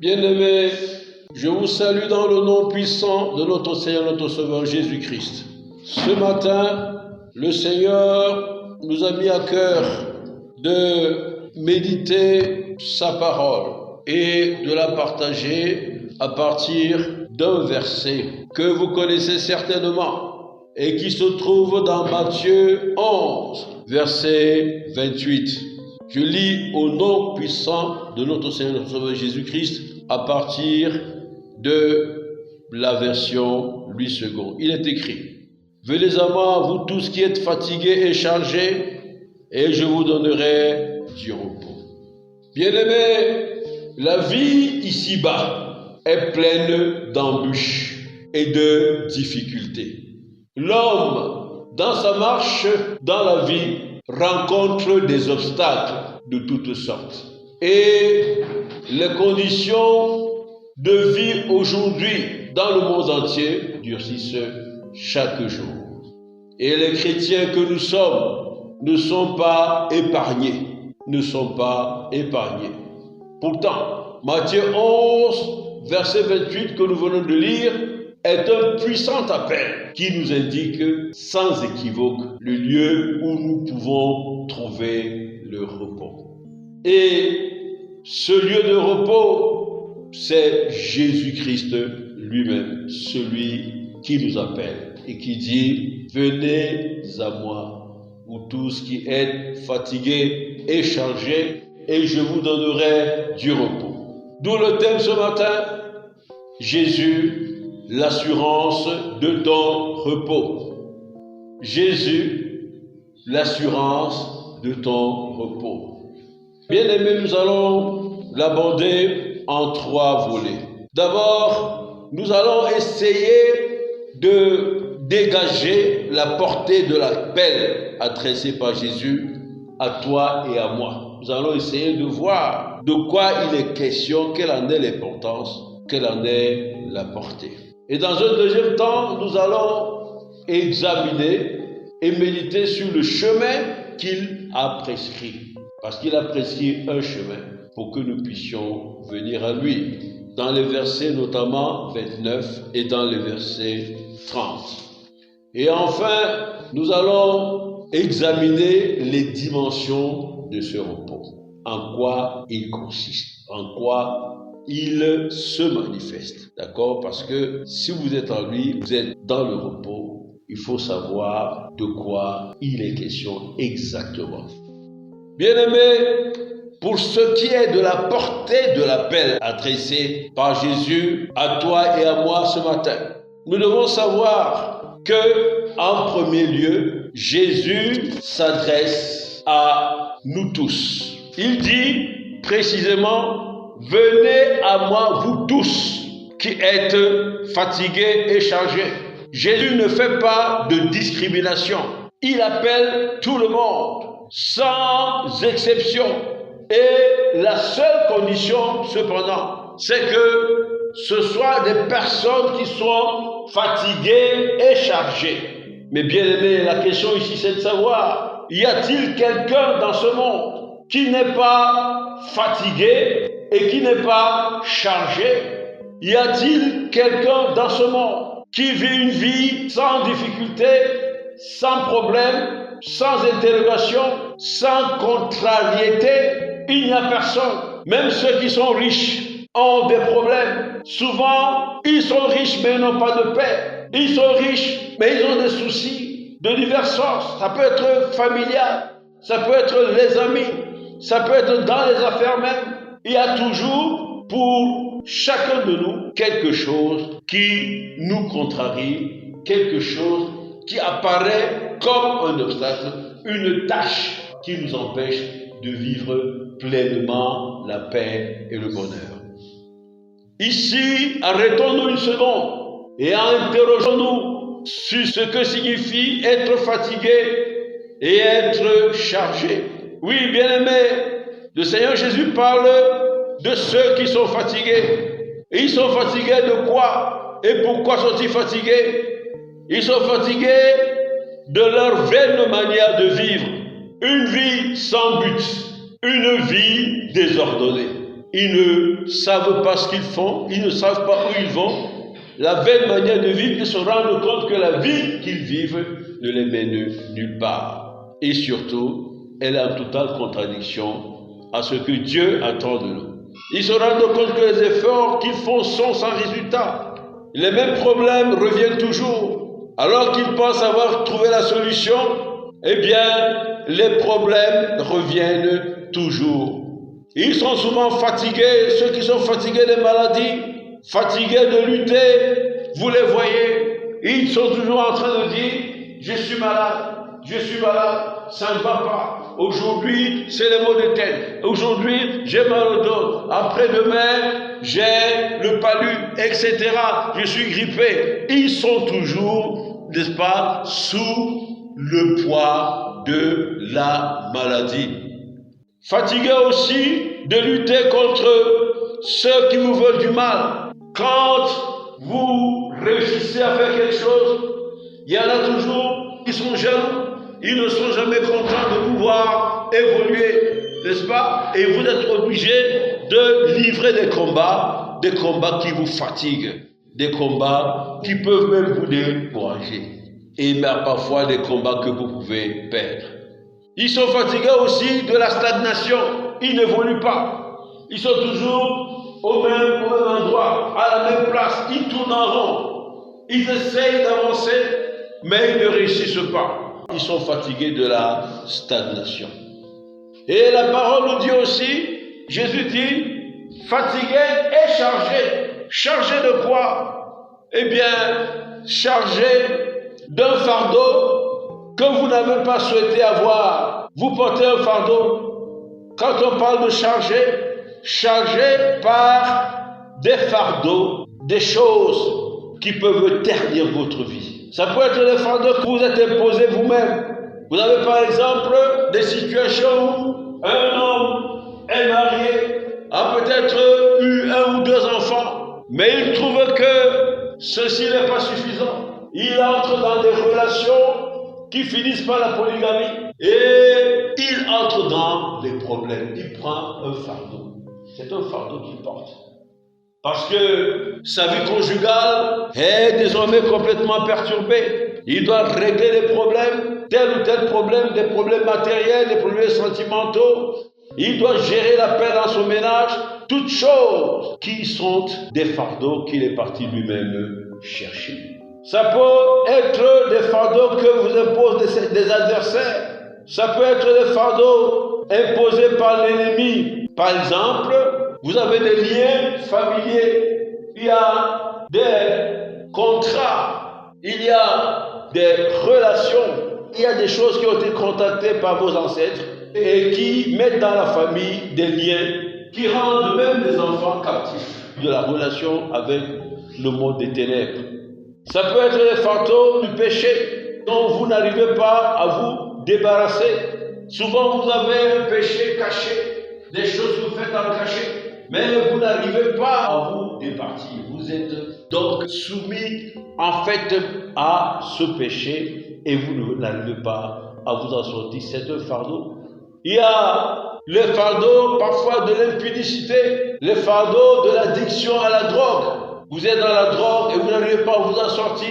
Bien-aimés, je vous salue dans le nom puissant de notre Seigneur, notre Sauveur Jésus-Christ. Ce matin, le Seigneur nous a mis à cœur de méditer sa parole et de la partager à partir d'un verset que vous connaissez certainement et qui se trouve dans Matthieu 11, verset 28. Je lis au nom puissant de notre Seigneur, notre Sauveur Jésus-Christ à partir de la version Louis II. Il est écrit: Venez à moi, vous tous qui êtes fatigués et chargés, et je vous donnerai du repos. Bien-aimés, la vie ici-bas est pleine d'embûches et de difficultés. L'homme, dans sa marche dans la vie, rencontre des obstacles de toutes sortes. Et les conditions de vie aujourd'hui dans le monde entier durcissent chaque jour. Et les chrétiens que nous sommes ne sont pas épargnés. Pourtant, Matthieu 11, verset 28 que nous venons de lire, est un puissant appel qui nous indique sans équivoque le lieu où nous pouvons trouver le repos. Et ce lieu de repos, c'est Jésus-Christ lui-même, celui qui nous appelle et qui dit: venez à moi, vous tous qui êtes fatigués et chargés, et je vous donnerai du repos. D'où le thème ce matin: Jésus, l'assurance de ton repos. Jésus, l'assurance de ton repos. Bien-aimés, nous allons l'aborder en 3 volets. D'abord, nous allons essayer de dégager la portée de l'appel adressé par Jésus à toi et à moi. Nous allons essayer de voir de quoi il est question, quelle en est l'importance, quelle en est la portée. Et dans un deuxième temps, nous allons examiner et méditer sur le chemin qu'il a prescrit. Parce qu'il a prescrit un chemin pour que nous puissions venir à lui. Dans les versets notamment 29 et dans les versets 30. Et enfin, nous allons examiner les dimensions de ce repos. En quoi il consiste, en quoi il se manifeste. D'accord? Parce que si vous êtes en lui, vous êtes dans le repos, il faut savoir de quoi il est question exactement. Bien-aimés, pour ce qui est de la portée de l'appel adressé par Jésus à toi et à moi ce matin, nous devons savoir que, en premier lieu, Jésus s'adresse à nous tous. Il dit précisément: venez à moi, vous tous qui êtes fatigués et chargés. Jésus ne fait pas de discrimination. Il appelle tout le monde, sans exception. Et la seule condition, cependant, c'est que ce soit des personnes qui sont fatiguées et chargées. Mais bien aimé, la question ici, c'est de savoir: y a-t-il quelqu'un dans ce monde qui n'est pas fatigué et qui n'est pas chargé? Y a-t-il quelqu'un dans ce monde qui vit une vie sans difficulté, sans problème, sans interrogation, sans contrariété? Il n'y a personne. Même ceux qui sont riches ont des problèmes. Souvent, ils sont riches mais ils n'ont pas de paix. Ils sont riches mais ils ont des soucis de diverses sortes. Ça peut être familial, ça peut être les amis, ça peut être dans les affaires même. Il y a toujours pour chacun de nous quelque chose qui nous contrarie, quelque chose qui apparaît comme un obstacle, une tâche qui nous empêche de vivre pleinement la paix et le bonheur. Ici, arrêtons-nous une seconde et interrogeons-nous sur ce que signifie être fatigué et être chargé. Oui, bien-aimés, le Seigneur Jésus parle de ceux qui sont fatigués. Et ils sont fatigués de quoi? Et pourquoi sont-ils fatigués? Ils sont fatigués de leur vaine manière de vivre. Une vie sans but, une vie désordonnée. ils ne savent pas ce qu'ils font, ils ne savent pas où ils vont. La belle manière de vivre, ils se rendent compte que la vie qu'ils vivent ne les mène nulle part. Et surtout, elle est en totale contradiction à ce que Dieu attend de nous. Ils se rendent compte que les efforts qu'ils font sont sans résultat. Les mêmes problèmes reviennent toujours. Alors qu'ils pensent avoir trouvé la solution, eh bien, les problèmes reviennent toujours. Ils sont souvent fatigués, ceux qui sont fatigués des maladies, fatigués de lutter, vous les voyez, ils sont toujours en train de dire « je suis malade, ça ne va pas. Aujourd'hui, c'est les maux de tête. Aujourd'hui, j'ai mal au dos. Après-demain, j'ai le palu, etc. Je suis grippé. » Ils sont toujours, n'est-ce pas, sous le poids de la maladie. Fatigués aussi de lutter contre ceux qui vous veulent du mal. Quand vous réussissez à faire quelque chose, il y en a toujours qui sont jaloux. Ils ne sont jamais contents de vous voir évoluer, n'est-ce pas? Et vous êtes obligés de livrer des combats qui vous fatiguent, des combats qui peuvent même vous décourager. Et même parfois des combats que vous pouvez perdre. Ils sont fatigués aussi de la stagnation. Ils n'évoluent pas. Ils sont toujours au même endroit, à la même place. Ils tournent en rond. Ils essayent d'avancer, mais ils ne réussissent pas. Ils sont fatigués de la stagnation. Et la parole nous dit aussi, Jésus dit, fatigué et chargé. Chargé de quoi? Eh bien, chargé d'un fardeau que vous n'avez pas souhaité avoir. Vous portez un fardeau. Quand on parle de chargé par des fardeaux, des choses qui peuvent ternir votre vie. Ça peut être des fardeaux que vous êtes imposés vous-même. Vous avez par exemple des situations où un homme est marié, a peut-être eu 1 ou 2 enfants, mais il trouve que ceci n'est pas suffisant. Il entre dans des relations qui finissent par la polygamie et il entre dans des problèmes. Il prend un fardeau. C'est un fardeau qu'il porte. Parce que sa vie conjugale est désormais complètement perturbée. Il doit régler les problèmes, tel ou tel problème, des problèmes matériels, des problèmes sentimentaux. Il doit gérer la paix dans son ménage, toutes choses qui sont des fardeaux qu'il est parti lui-même chercher. Ça peut être des fardeaux que vous imposent des adversaires. Ça peut être des fardeaux imposés par l'ennemi. Par exemple, vous avez des liens familiers, il y a des contrats, il y a des relations, il y a des choses qui ont été contactées par vos ancêtres et qui mettent dans la famille des liens qui rendent même les enfants captifs de la relation avec le monde des ténèbres. Ça peut être les fantômes du péché dont vous n'arrivez pas à vous débarrasser. Souvent vous avez un péché caché, des choses que vous faites en cachet. Mais vous n'arrivez pas à vous départir. Vous êtes donc soumis en fait à ce péché et vous n'arrivez pas à vous en sortir. C'est un fardeau. Il y a le fardeau parfois de l'impudicité, le fardeau de l'addiction à la drogue. Vous êtes dans la drogue et vous n'arrivez pas à vous en sortir.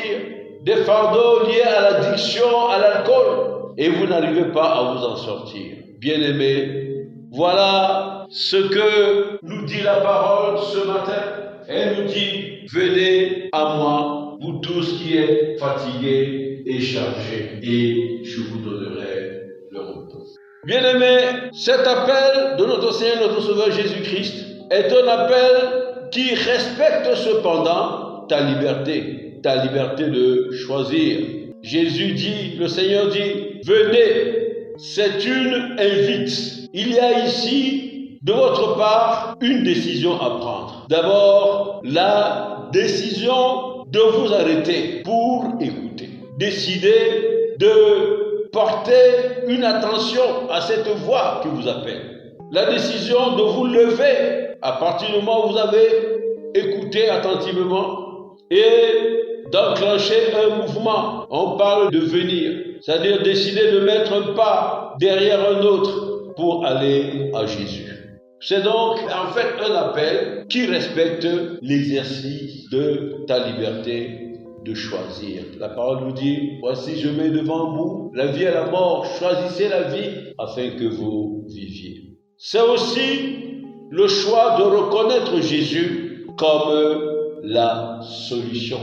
Des fardeaux liés à l'addiction à l'alcool et vous n'arrivez pas à vous en sortir. Bien-aimés, voilà ce que nous dit la parole ce matin. Elle nous dit, venez à moi, vous tous qui êtes fatigués et chargés, et je vous donnerai le repos. Bien-aimés, cet appel de notre Seigneur, notre Sauveur Jésus-Christ, est un appel qui respecte cependant ta liberté de choisir. Jésus dit, le Seigneur dit, venez, c'est une invite. Il y a ici, de votre part, une décision à prendre. D'abord, la décision de vous arrêter pour écouter. Décider de porter une attention à cette voix qui vous appelle. La décision de vous lever à partir du moment où vous avez écouté attentivement et d'enclencher un mouvement. On parle de venir, c'est-à-dire décider de mettre un pas derrière un autre pour aller à Jésus. C'est donc en fait un appel qui respecte l'exercice de ta liberté de choisir. La parole nous dit, voici je mets devant vous la vie et la mort, choisissez la vie afin que vous viviez. C'est aussi le choix de reconnaître Jésus comme la solution.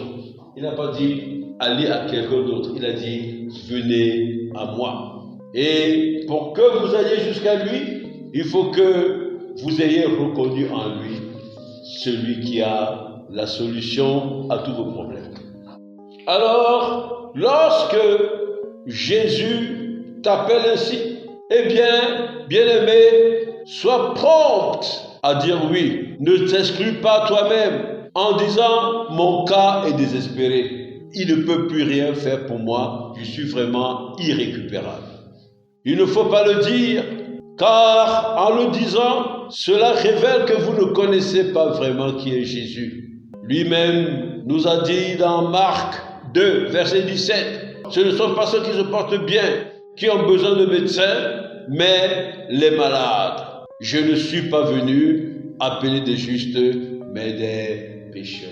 Il n'a pas dit allez à quelqu'un d'autre, il a dit venez à moi. Et pour que vous alliez jusqu'à lui, il faut que vous ayez reconnu en lui celui qui a la solution à tous vos problèmes. Alors, lorsque Jésus t'appelle ainsi, eh bien-aimé, sois prompte à dire oui. Ne t'exclus pas toi-même en disant « mon cas est désespéré. Il ne peut plus rien faire pour moi. Je suis vraiment irrécupérable. » Il ne faut pas le dire, car en le disant, cela révèle que vous ne connaissez pas vraiment qui est Jésus. Lui-même nous a dit dans Marc 2, verset 17, « Ce ne sont pas ceux qui se portent bien qui ont besoin de médecins, mais les malades. Je ne suis pas venu appeler des justes, mais des pécheurs. »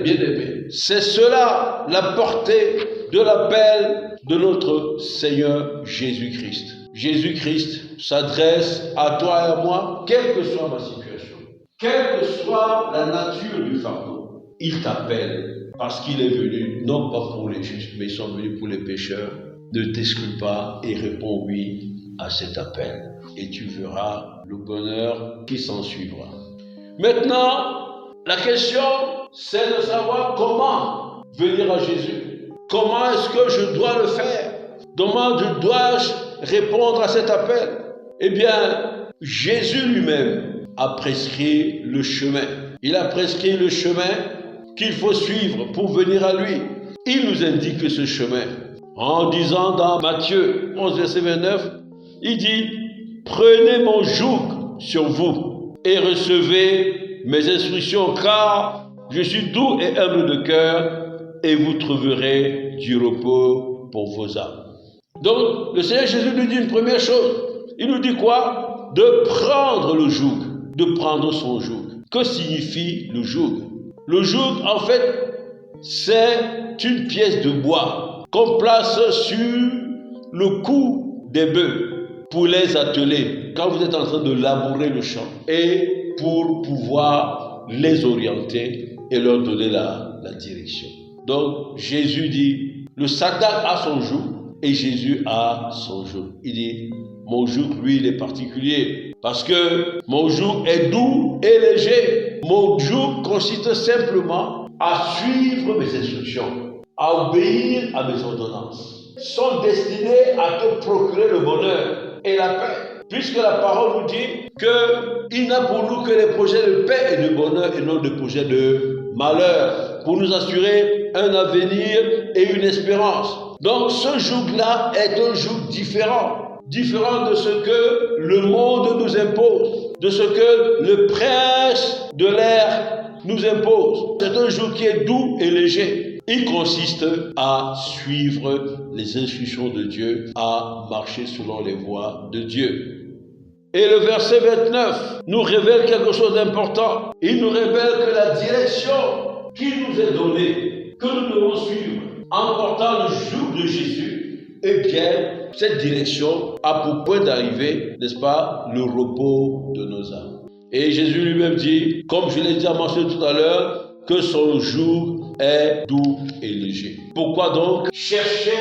Bien-aimés, c'est cela la portée de l'appel de notre Seigneur Jésus-Christ. Jésus-Christ s'adresse à toi et à moi, quelle que soit ma situation, quelle que soit la nature du fardeau. Il t'appelle parce qu'il est venu, non pas pour les justes, mais ils sont venus pour les pécheurs. Ne t'exclus pas et réponds oui à cet appel. Et tu verras le bonheur qui s'en suivra. Maintenant, la question, c'est de savoir comment venir à Jésus. Comment est-ce que je dois le faire? Comment dois-je répondre à cet appel? Eh bien, Jésus lui-même a prescrit le chemin. Il a prescrit le chemin qu'il faut suivre pour venir à lui. Il nous indique ce chemin en disant dans Matthieu 11, verset 29, il dit « Prenez mon joug sur vous et recevez mes instructions, car je suis doux et humble de cœur, et vous trouverez du repos pour vos âmes. » Donc, le Seigneur Jésus nous dit une première chose. Il nous dit quoi? De prendre le joug, de prendre son joug. Que signifie le joug? Le joug, en fait, c'est une pièce de bois qu'on place sur le cou des bœufs pour les atteler quand vous êtes en train de labourer le champ et pour pouvoir les orienter et leur donner la direction. Donc, Jésus dit, le Satan a son joug et Jésus a son joug. Il dit, mon joug, lui, il est particulier parce que mon joug est doux et léger. Mon joug consiste simplement à suivre mes instructions, à obéir à mes ordonnances. Sont destinés à te procurer le bonheur et la paix. Puisque la parole nous dit qu'il n'a pour nous que des projets de paix et de bonheur et non des projets de malheur, pour nous assurer un avenir et une espérance. Donc ce joug-là est un joug différent de ce que le monde nous impose, de ce que le prince de l'air nous impose. C'est un joug qui est doux et léger. Il consiste à suivre les instructions de Dieu, à marcher selon les voies de Dieu. Et le verset 29 nous révèle quelque chose d'important. Il nous révèle que la direction qui nous est donnée, que nous devons suivre en portant le joug de Jésus, eh bien, cette direction a pour point d'arrivée, n'est-ce pas, le repos de nos âmes. Et Jésus lui-même dit, comme je l'ai déjà mentionné tout à l'heure, que son joug est doux et léger. Pourquoi donc chercher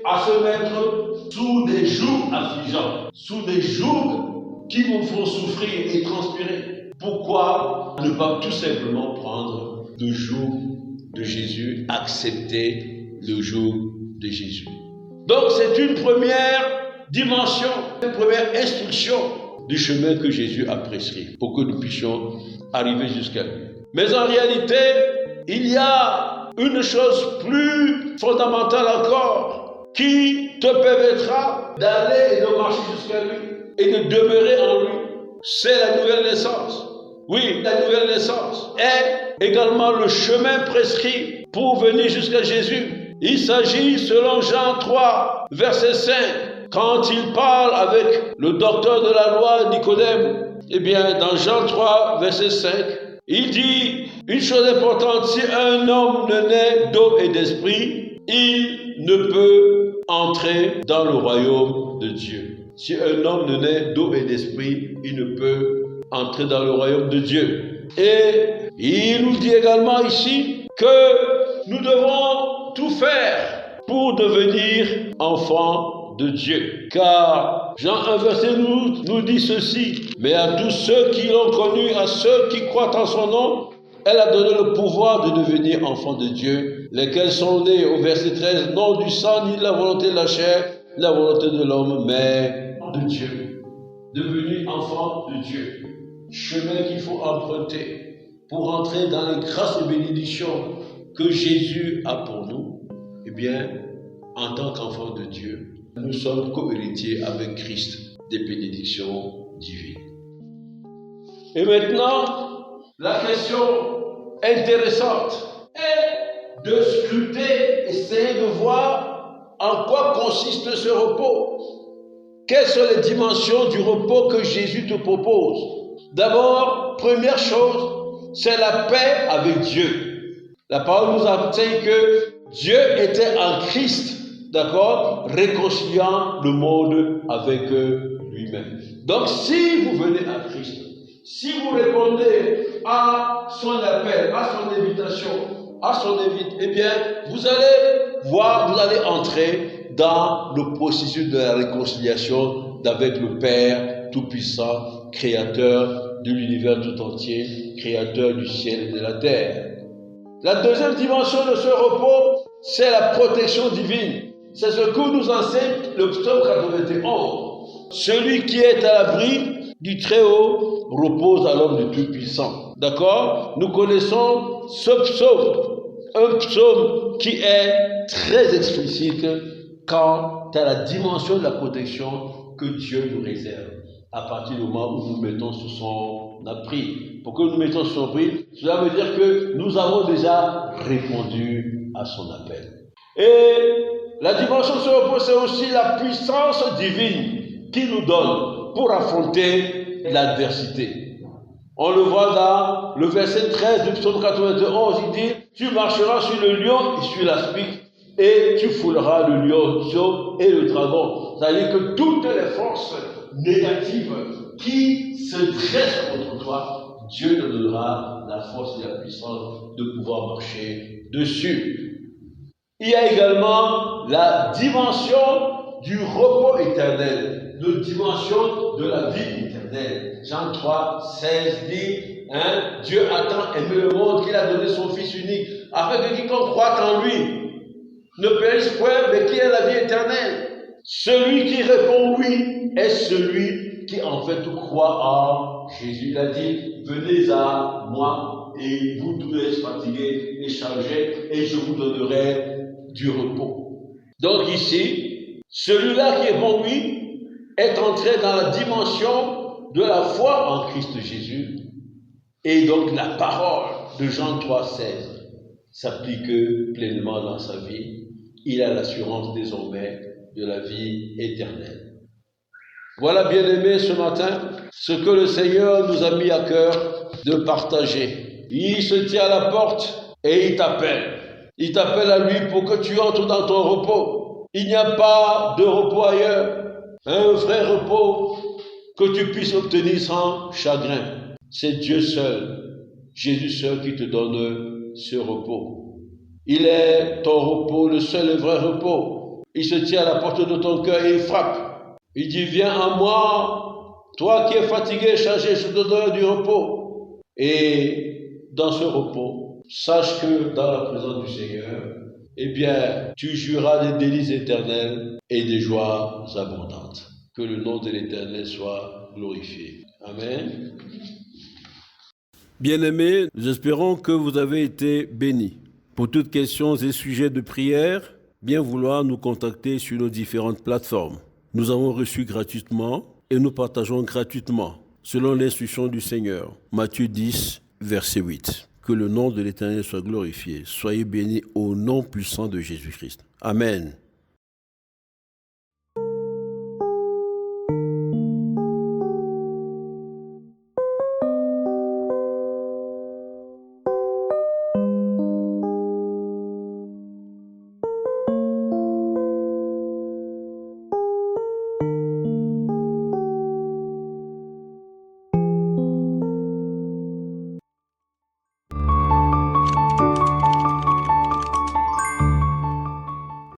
à se mettre sous des jougs affligeants, sous des jougs qui vous font souffrir et transpirer? Pourquoi ne pas tout simplement prendre le joug de Jésus, accepter le joug de Jésus? Donc c'est une première dimension, une première instruction du chemin que Jésus a prescrit pour que nous puissions arriver jusqu'à lui. Mais en réalité, il y a une chose plus fondamentale encore qui te permettra d'aller et de marcher jusqu'à lui et de demeurer en lui. C'est la nouvelle naissance. Oui, la nouvelle naissance est également le chemin prescrit pour venir jusqu'à Jésus. Il s'agit, selon Jean 3, verset 5, quand il parle avec le docteur de la loi, Nicodème, eh bien, dans Jean 3, verset 5, il dit une chose importante: si un homme ne naît d'eau et d'esprit, il ne peut entrer dans le royaume de Dieu. Si un homme ne naît d'eau et d'esprit, il ne peut entrer dans le royaume de Dieu. Et il nous dit également ici que nous devons tout faire pour devenir enfants de Dieu. Car Jean 1 verset nous dit ceci: mais à tous ceux qui l'ont connu, à ceux qui croient en son nom, elle a donné le pouvoir de devenir enfants de Dieu, lesquels sont nés, au verset 13, non du sang ni de la volonté de la chair, ni de la volonté de l'homme, mais de Dieu. Devenir enfants de Dieu. Chemin qu'il faut emprunter pour entrer dans les grâces et bénédictions que Jésus a pour nous. Eh bien, en tant qu'enfants de Dieu, nous sommes co-héritiers avec Christ des bénédictions divines. Et maintenant, la question intéressante est de scruter, essayer de voir en quoi consiste ce repos. Quelles sont les dimensions du repos que Jésus te propose? D'abord, première chose, c'est la paix avec Dieu. La parole nous enseigne que Dieu était en Christ, d'accord, réconciliant le monde avec lui-même. Donc, si vous venez à Christ, si vous répondez à son appel, à son invitation, eh bien, vous allez voir, vous allez entrer dans le processus de la réconciliation avec le Père Tout-Puissant, Créateur de l'univers tout entier, Créateur du ciel et de la terre. La deuxième dimension de ce repos, c'est la protection divine. C'est ce que nous enseigne le psaume 91. Celui qui est à l'abri du Très-Haut repose à l'homme du Tout-Puissant. D'accord? Nous connaissons ce psaume, un psaume qui est très explicite quant à la dimension de la protection que Dieu nous réserve à partir du moment où nous mettons sous son abri. Pour que nous mettions sous son abri, cela veut dire que nous avons déjà répondu à son appel. Et la dimension de ce repos, c'est aussi la puissance divine qu'il nous donne pour affronter l'adversité. On le voit dans le verset 13 du psaume 91, il dit: tu marcheras sur le lion et sur l'aspic, et tu fouleras le lion et le dragon. C'est-à-dire que toutes les forces négatives qui se dressent contre toi, Dieu te donnera la force et la puissance de pouvoir marcher dessus. Il y a également la dimension du repos éternel, la dimension de la vie éternelle. Jean 3, 16 dit, Dieu a tant aimé le monde qu'il a donné son Fils unique, afin que quiconque croit en lui ne périsse point, mais qui ait la vie éternelle. Celui qui répond oui est celui qui en fait croit en Jésus. Il a dit: venez à moi et vous tous les fatigués et chargés, et je vous donnerai du repos. Donc ici, celui-là qui répond oui est entré dans la dimension de la foi en Christ Jésus, et donc la parole de Jean 3, 16 s'applique pleinement dans sa vie. Il a l'assurance désormais de la vie éternelle. Voilà, bien-aimés, ce matin, ce que le Seigneur nous a mis à cœur de partager. Il se tient à la porte et il t'appelle. Il t'appelle à lui pour que tu entres dans ton repos. Il n'y a pas de repos ailleurs. Un vrai repos que tu puisses obtenir sans chagrin. C'est Dieu seul, Jésus seul qui te donne ce repos. Il est ton repos, le seul et vrai repos. Il se tient à la porte de ton cœur et il frappe. Il dit: viens à moi, toi qui es fatigué et chargé, je te donne du repos. Et dans ce repos, sache que dans la présence du Seigneur, eh bien, tu jouiras des délices éternelles et des joies abondantes. Que le nom de l'Éternel soit glorifié. Amen. Bien-aimés, nous espérons que vous avez été bénis. Pour toutes questions et sujets de prière, bien vouloir nous contacter sur nos différentes plateformes. Nous avons reçu gratuitement et nous partageons gratuitement, selon l'instruction du Seigneur. Matthieu 10, verset 8. Que le nom de l'Éternel soit glorifié. Soyez bénis au nom puissant de Jésus-Christ. Amen.